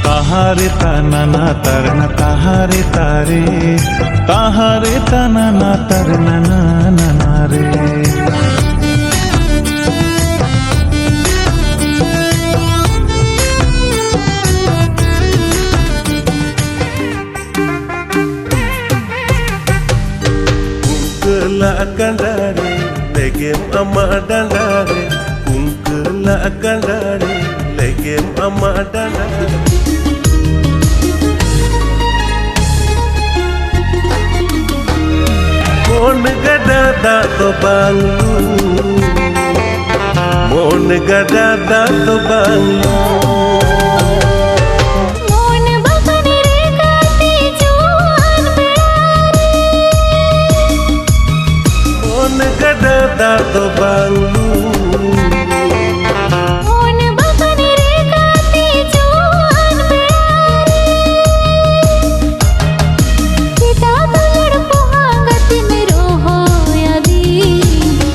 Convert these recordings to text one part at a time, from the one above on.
ताहारे ताना तरना ताहारे तारे ताहारे ताना तरना ना रे। Kandare legem ama dandare kunkla kandare legem ama dandare mon gada da to banglu mon gada da to banglu to banglu on bakani re kati joan beare kita dulad pohangat mero hoyadi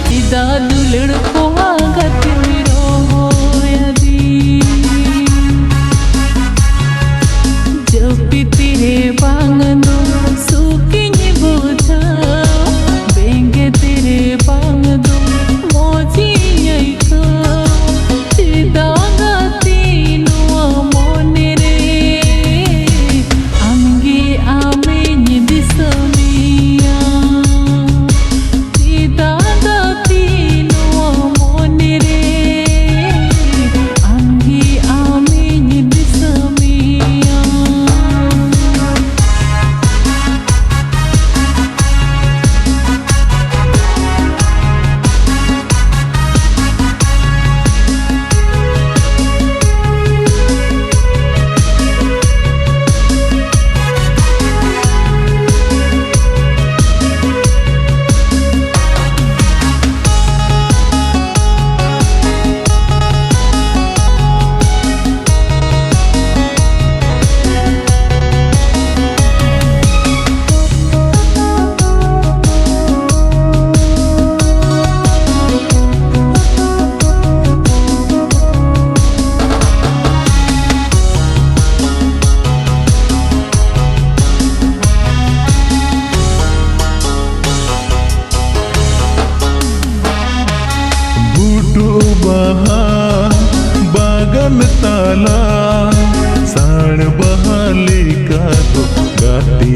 kita dulad pohangat mero hoyadi jab bhi tere bangno sukinye bojha benge tere bang बागन ताला साण बहाली का तो गाती